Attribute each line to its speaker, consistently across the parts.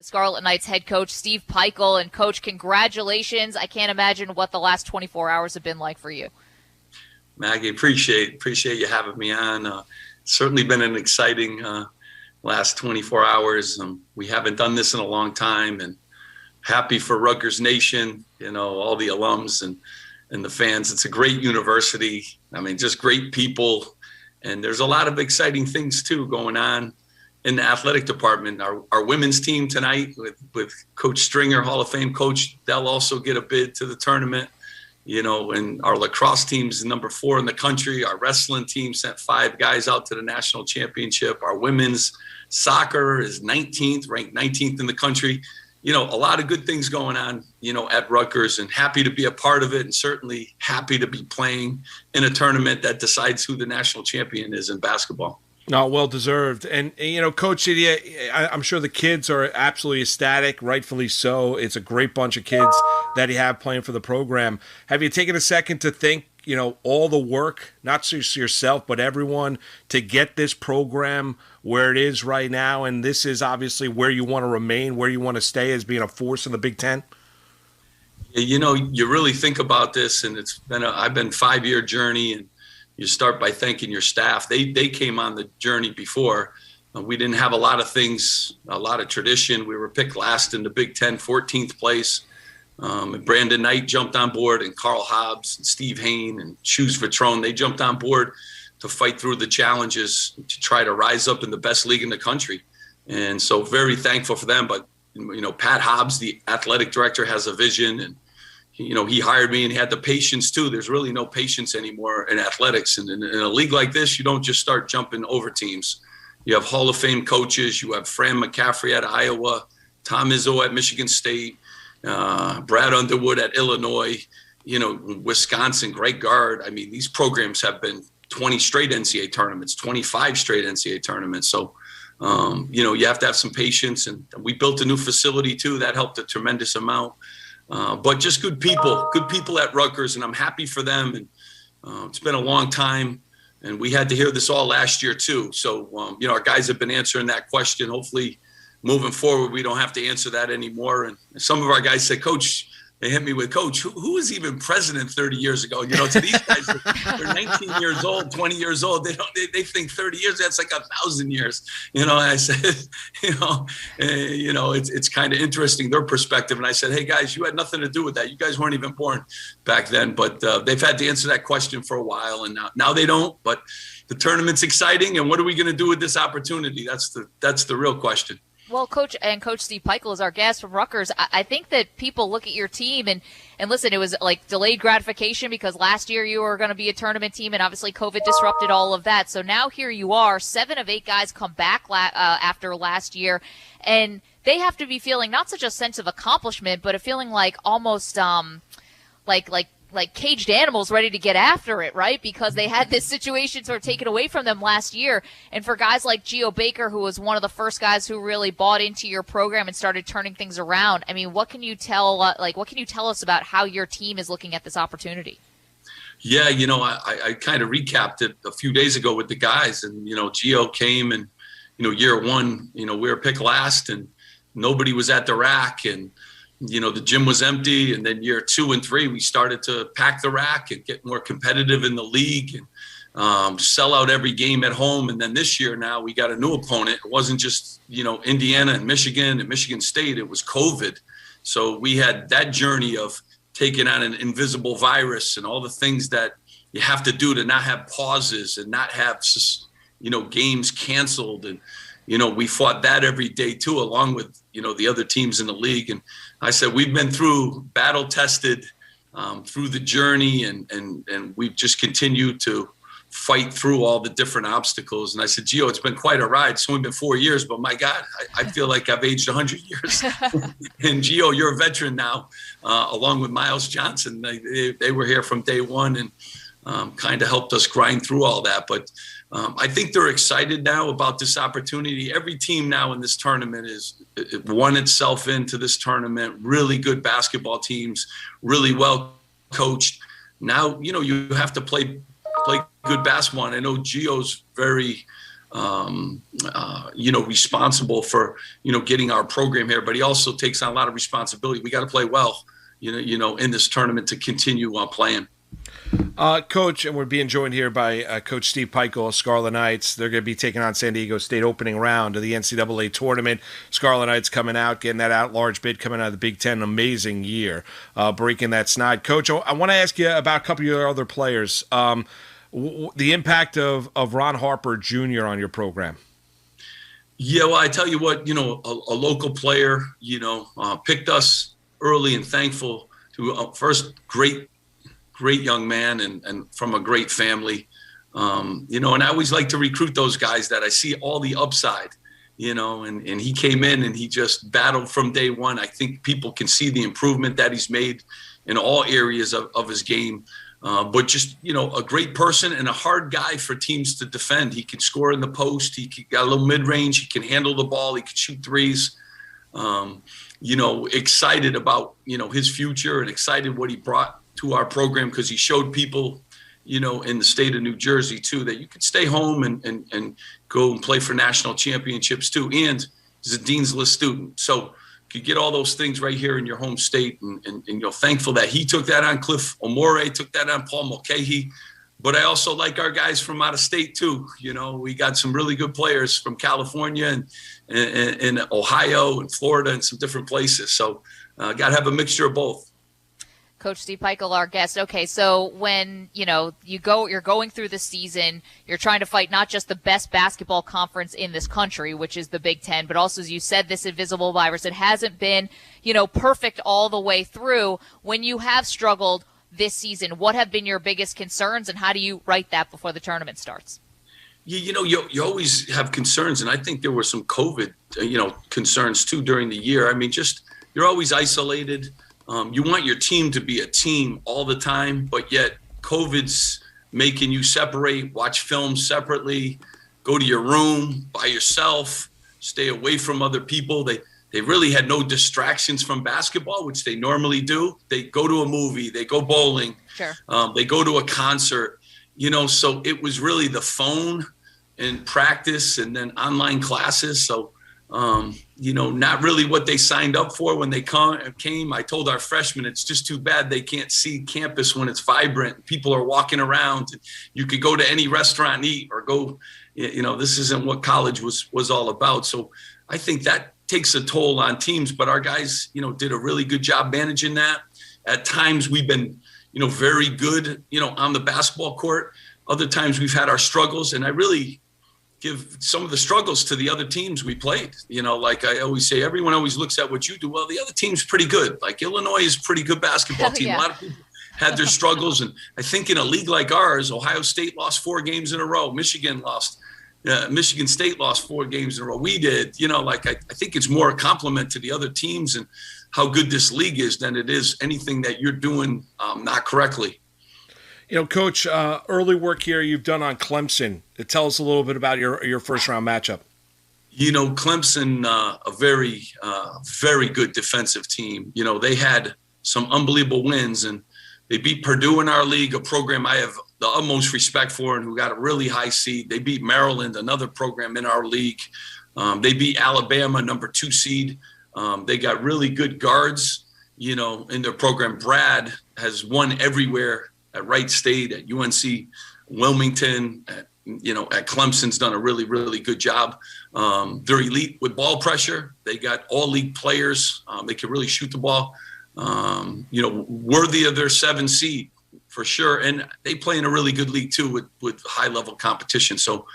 Speaker 1: Scarlet Knights head coach Steve Pikiell. And Coach, congratulations. I can't imagine what the last 24 hours have been like for you.
Speaker 2: Maggie, appreciate you having me on. Certainly been an exciting last 24 hours. We haven't done this in a long time, and happy for Rutgers Nation, all the alums and the fans. It's a great university. I mean, just great people. And there's a lot of exciting things, too, going on in the athletic department. Our women's team tonight with Coach Stringer, Hall of Fame coach, they'll also get a bid to the tournament. And our lacrosse team's number 4 in the country. Our wrestling team sent 5 guys out to the national championship. Our women's soccer is 19th, ranked 19th in the country. A lot of good things going on, at Rutgers, and happy to be a part of it, and certainly happy to be playing in a tournament that decides who the national champion is in basketball.
Speaker 3: No, well deserved. And Coach, I'm sure the kids are absolutely ecstatic, rightfully so. It's a great bunch of kids that you have playing for the program. Have you taken a second to think, all the work, not just yourself, but everyone, to get this program where it is right now? And this is obviously where you want to remain, where you want to stay as being a force in the Big Ten?
Speaker 2: You really think about this, and I've been 5-year journey, and you start by thanking your staff. They came on the journey before. We didn't have a lot of things, a lot of tradition. We were picked last in the Big Ten, 14th place. And Brandon Knight jumped on board, and Carl Hobbs and Steve Hain and Shoes Vitrone, they jumped on board to fight through the challenges to try to rise up in the best league in the country. And so very thankful for them. But, Pat Hobbs, the athletic director, has a vision, and he hired me and he had the patience too. There's really no patience anymore in athletics. And in a league like this, you don't just start jumping over teams. You have Hall of Fame coaches. You have Fran McCaffrey at Iowa, Tom Izzo at Michigan State, Brad Underwood at Illinois, Wisconsin, Greg Gard. I mean, these programs have been 20 straight NCAA tournaments, 25 straight NCAA tournaments. So, you have to have some patience. And we built a new facility too. That helped a tremendous amount. But just good people at Rutgers, and I'm happy for them. And it's been a long time, and we had to hear this all last year too. So, our guys have been answering that question. Hopefully, moving forward, we don't have to answer that anymore. And some of our guys said, Coach, they hit me with, Coach, who was even president 30 years ago? To these guys, they're 19 years old, 20 years old. They think 30 years, that's like 1,000 years. I said, it's kind of interesting, their perspective. And I said, hey, guys, you had nothing to do with that. You guys weren't even born back then. But they've had to answer that question for a while. And now they don't. But the tournament's exciting. And what are we going to do with this opportunity? That's the real question.
Speaker 1: Well, Coach Steve Pikiell is our guest from Rutgers. I think that people look at your team and listen, it was like delayed gratification because last year you were going to be a tournament team, and obviously COVID disrupted all of that. So now here you are, 7 of 8 guys come back after last year, and they have to be feeling not such a sense of accomplishment, but a feeling like almost like caged animals ready to get after it, right? Because they had this situation sort of taken away from them last year. And for guys like Geo Baker, who was one of the first guys who really bought into your program and started turning things around, I mean, what can you tell us about how your team is looking at this opportunity?
Speaker 2: Yeah, I kind of recapped it a few days ago with the guys, and, Geo came and, year one, we were picked last and nobody was at the rack, and the gym was empty. And then year 2 and 3, we started to pack the rack and get more competitive in the league and sell out every game at home. And then this year now we got a new opponent. It wasn't just, Indiana and Michigan State. It was COVID. So we had that journey of taking on an invisible virus and all the things that you have to do to not have pauses and not have, games canceled. And, we fought that every day too, along with, the other teams in the league. And I said, we've been battle tested through the journey, and we've just continued to fight through all the different obstacles. And I said, Gio, it's been quite a ride. It's only been 4 years, but my God, I feel like I've aged 100 years. And Gio, you're a veteran now, along with Miles Johnson. They were here from day one and kind of helped us grind through all that. But I think they're excited now about this opportunity. Every team now in this tournament it won itself into this tournament. Really good basketball teams, really well coached. Now, you have to play good basketball. And I know Gio's very responsible for, getting our program here, but he also takes on a lot of responsibility. We got to play well, in this tournament to continue playing.
Speaker 3: Coach, and we're being joined here by Coach Steve Pikiell, Scarlet Knights. They're going to be taking on San Diego State opening round of the NCAA tournament. Scarlet Knights coming out, getting that at-large bid coming out of the Big Ten. Amazing year, breaking that snide. Coach, I want to ask you about a couple of your other players. The impact of Ron Harper Jr. on your program.
Speaker 2: Yeah, well, I tell you what, a local player, picked us early and thankful to first great young man and from a great family, and I always like to recruit those guys that I see all the upside, and he came in and he just battled from day one. I think people can see the improvement that he's made in all areas of his game, but just, a great person and a hard guy for teams to defend. He can score in the post. He got a little mid-range. He can handle the ball. He can shoot threes. Excited about, his future and excited what he brought to our program, because he showed people, in the state of New Jersey too, that you could stay home and go and play for national championships too. And he's a Dean's List student. So you could get all those things right here in your home state. And thankful that he took that on. Cliff Omore took that on, Paul Mulcahy. But I also like our guys from out of state too. We got some really good players from California and Ohio and Florida and some different places. So got to have a mixture of both.
Speaker 1: Coach Steve Pikiell, our guest. Okay, so when you're going through the season, you're trying to fight not just the best basketball conference in this country, which is the Big Ten, but also, as you said, this invisible virus. It hasn't been, perfect all the way through. When you have struggled this season, what have been your biggest concerns, and how do you right that before the tournament starts?
Speaker 2: You always have concerns, and I think there were some COVID, concerns too during the year. I mean, just you're always isolated. You want your team to be a team all the time, but yet COVID's making you separate, watch films separately, go to your room by yourself, stay away from other people. They really had no distractions from basketball, which they normally do. They go to a movie, they go bowling,
Speaker 1: sure.
Speaker 2: They go to a concert, so it was really the phone and practice and then online classes. So not really what they signed up for when they came. I told our freshmen, it's just too bad they can't see campus when it's vibrant. People are walking around. You could go to any restaurant and eat or go, this isn't what college was all about. So I think that takes a toll on teams, but our guys, did a really good job managing that. At times we've been, very good, on the basketball court. Other times we've had our struggles, and I really give some of the struggles to the other teams we played. Like I always say, everyone always looks at what you do. Well, the other team's pretty good. Like Illinois is a pretty good basketball team.
Speaker 1: Yeah.
Speaker 2: A lot of people had their struggles. And I think in a league like ours, Ohio State lost 4 games in a row. Michigan State lost 4 games in a row. We did, I think it's more a compliment to the other teams and how good this league is than it is anything that you're doing not correctly.
Speaker 3: Coach, early work here you've done on Clemson. Tell us a little bit about your first-round matchup.
Speaker 2: Clemson, a very, very good defensive team. They had some unbelievable wins, and they beat Purdue in our league, a program I have the utmost respect for and who got a really high seed. They beat Maryland, another program in our league. They beat Alabama, number 2 seed. They got really good guards, in their program. Brad has won everywhere. At Wright State, at UNC, Wilmington, at Clemson's done a really, really good job. They're elite with ball pressure. They got all league players. They can really shoot the ball. Worthy of their 7 seed for sure. And they play in a really good league too with high level competition. So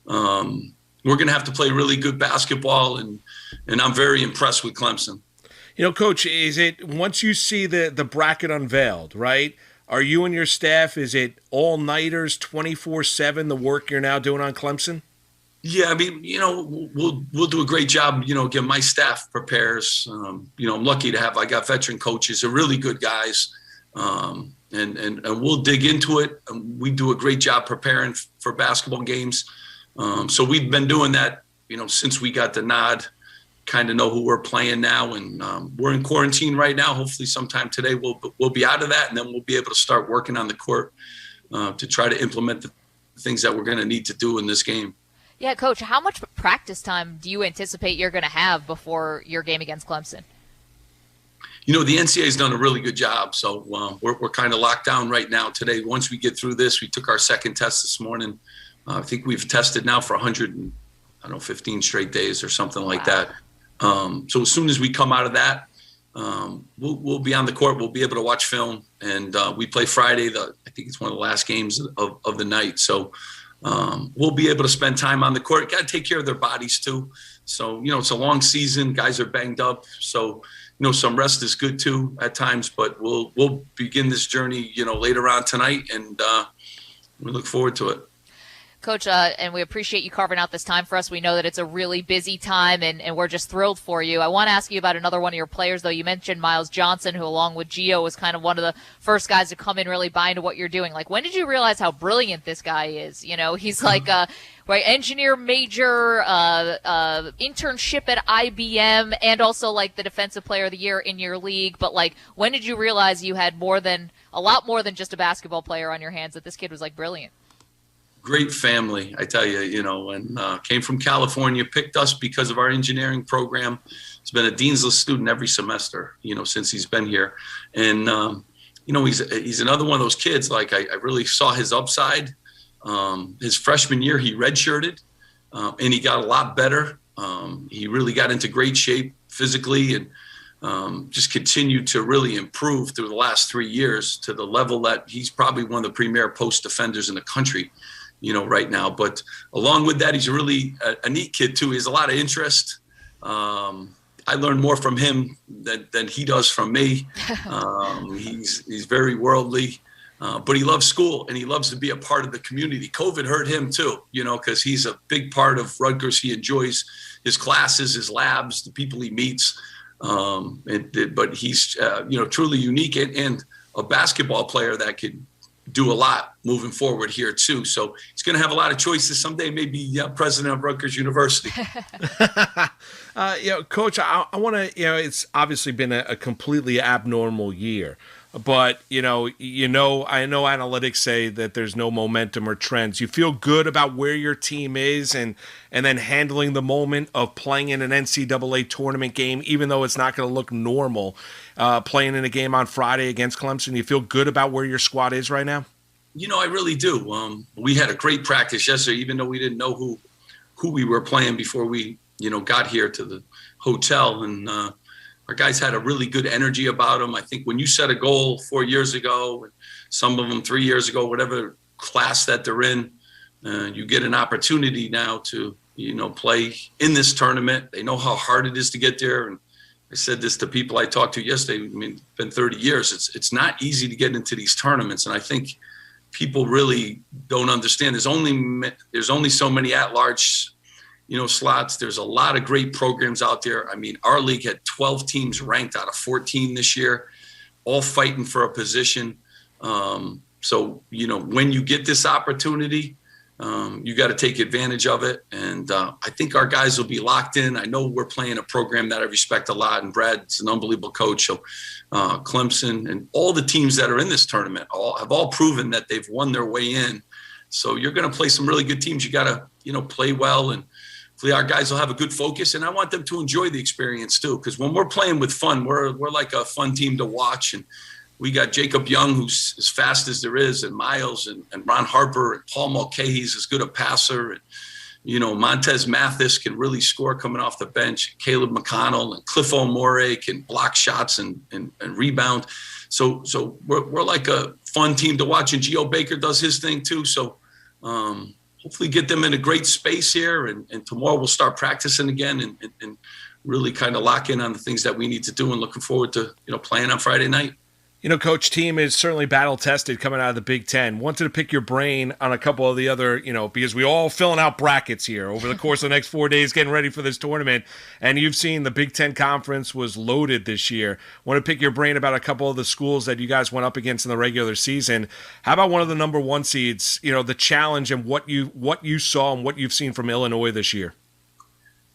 Speaker 2: we're going to have to play really good basketball, and I'm very impressed with Clemson.
Speaker 3: Coach, is it once you see the bracket unveiled, right? Are you and your staff, is it all-nighters, 24/7, the work you're now doing on Clemson?
Speaker 2: Yeah, I mean, we'll do a great job, again, my staff prepares. I'm lucky to I got veteran coaches, they're really good guys, and we'll dig into it. We do a great job preparing for basketball games. So we've been doing that, since we got the nod. Kind of know who we're playing now, and we're in quarantine right now. Hopefully sometime today we'll be out of that, and then we'll be able to start working on the court to try to implement the things that we're going to need to do in this game.
Speaker 1: Yeah, Coach, how much practice time do you anticipate you're going to have before your game against Clemson?
Speaker 2: The NCAA has done a really good job. So we're kind of locked down right now today. Once we get through this, we took our second test this morning. I think we've tested now for 115 straight days or something like that. So as soon as we come out of that, we'll be on the court. We'll be able to watch film. And we play Friday. I think it's one of the last games of the night. So we'll be able to spend time on the court. Got to take care of their bodies too. So, it's a long season. Guys are banged up. So, some rest is good too at times, but we'll begin this journey, later on tonight, and we look forward to it.
Speaker 1: Coach, and we appreciate you carving out this time for us. We know that it's a really busy time, and we're just thrilled for you. I want to ask you about another one of your players, though. You mentioned Miles Johnson, who along with Gio was kind of one of the first guys to come in really buy into what you're doing. Like, when did you realize how brilliant this guy is? He's like engineer major, internship at IBM, and also like the defensive player of the year in your league. But like, when did you realize you had a lot more than just a basketball player on your hands, that this kid was like brilliant?
Speaker 2: Great family, I tell you, and came from California, picked us because of our engineering program. He's been a Dean's List student every semester, since he's been here. And, he's another one of those kids, like I really saw his upside. His freshman year, he redshirted, and he got a lot better. He really got into great shape physically and just continued to really improve through the last 3 years to the level that he's probably one of the premier post defenders in the country, right now. But along with that, he's really a neat kid too. He has a lot of interest. I learn more from him than he does from me. He's very worldly. But he loves school and he loves to be a part of the community. COVID hurt him too, because he's a big part of Rutgers. He enjoys his classes, his labs, the people he meets. But he's, truly unique and a basketball player that could do a lot moving forward here too. So he's going to have a lot of choices. Someday maybe president of Rutgers University.
Speaker 3: Coach, I want to, it's obviously been a completely abnormal year. But, I know analytics say that there's no momentum or trends. You feel good about where your team is and then handling the moment of playing in an NCAA tournament game, even though it's not going to look normal, playing in a game on Friday against Clemson. You feel good about where your squad is right now?
Speaker 2: I really do. We had a great practice yesterday, even though we didn't know who we were playing before we, got here to the hotel. And our guys had a really good energy about them. I think when you set a goal 4 years ago, some of them 3 years ago, whatever class that they're in, you get an opportunity now to, play in this tournament. They know how hard it is to get there. And I said this to people I talked to yesterday. I mean, it's been 30 years. It's not easy to get into these tournaments. And I think people really don't understand. There's only so many at-large slots. There's a lot of great programs out there. I mean, our league had 12 teams ranked out of 14 this year, all fighting for a position. So, when you get this opportunity, you got to take advantage of it. And I think our guys will be locked in. I know we're playing a program that I respect a lot, and Brad's an unbelievable coach. So Clemson and all the teams that are in this tournament have all proven that they've won their way in. So you're going to play some really good teams. You got to, play well, and hopefully our guys will have a good focus, and I want them to enjoy the experience too. Because when we're playing with fun, we're like a fun team to watch. And we got Jacob Young, who's as fast as there is, and Miles and Ron Harper and Paul Mulcahy's as good a passer. And, Montez Mathis can really score coming off the bench. Caleb McConnell and Cliff O'More can block shots and rebound. So we're like a fun team to watch, and Geo Baker does his thing too. So hopefully get them in a great space here, and tomorrow we'll start practicing again and really kind of lock in on the things that we need to do, and looking forward to, playing on Friday night.
Speaker 3: Coach, team is certainly battle-tested coming out of the Big Ten. Wanted to pick your brain on a couple of the other, because we all filling out brackets here over the course of the next 4 days getting ready for this tournament. And you've seen the Big Ten Conference was loaded this year. Want to pick your brain about a couple of the schools that you guys went up against in the regular season. How about one of the number one seeds, the challenge and what you saw and what you've seen from Illinois this year?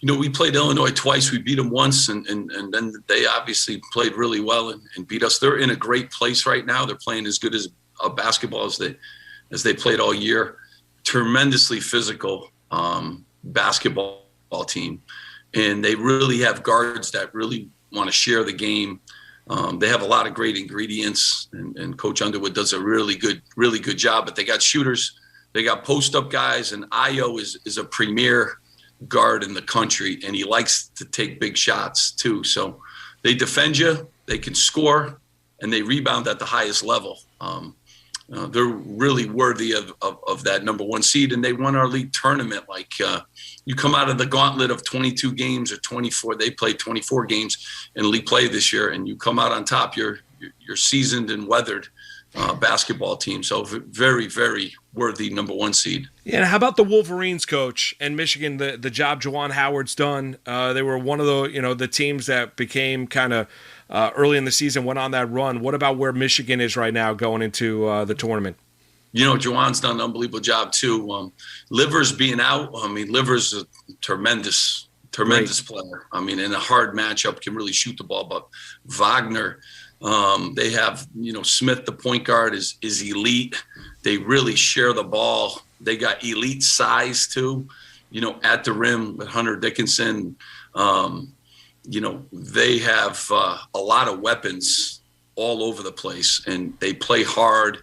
Speaker 2: We played Illinois twice. We beat them once, and then they obviously played really well and beat us. They're in a great place right now. They're playing as good as basketball as they played all year. Tremendously physical. basketball team, and they really have guards that really want to share the game. They have a lot of great ingredients, and Coach Underwood does a really good job. But they got shooters, they got post-up guys, and Io is a premier guard in the country, and he likes to take big shots too. So they defend you, they can score, and they rebound at the highest level. They're really worthy of that number one seed, and they won our league tournament. Like you come out of the gauntlet of 22 games or 24, they played 24 games in league play this year, and you come out on top. You're seasoned and weathered basketball team. So very, very worthy number one seed.
Speaker 3: Yeah, and how about the Wolverines, Coach, and Michigan? The job Juwan Howard's done. They were one of the teams that became kind of early in the season, went on that run. What about where Michigan is right now going into the tournament?
Speaker 2: Juwan's done an unbelievable job too. Livers being out. I mean, Livers is a tremendous player. I mean, in a hard matchup can really shoot the ball. But Wagner, they have Smith, the point guard, is elite. They really share the ball. They got elite size too. At the rim with Hunter Dickinson. They have a lot of weapons all over the place, and they play hard.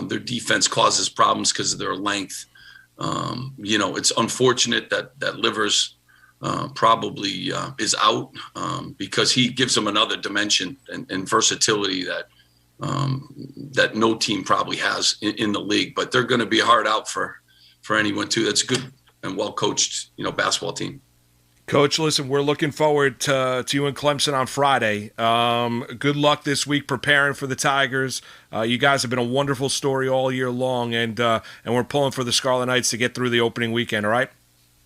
Speaker 2: Their defense causes problems because of their length. It's unfortunate that Livers probably is out because he gives them another dimension and versatility that no team probably has in the league. But they're going to be hard out for anyone too. That's a good and well coached basketball team.
Speaker 3: Coach, listen, we're looking forward to you and Clemson on Friday. Good luck this week preparing for the Tigers. You guys have been a wonderful story all year long, and we're pulling for the Scarlet Knights to get through the opening weekend, all right?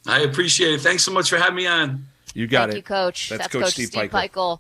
Speaker 2: I appreciate it. Thanks so much for having me on.
Speaker 3: You got it.
Speaker 1: Thank you, Coach.
Speaker 3: That's Coach Steve Pikiell.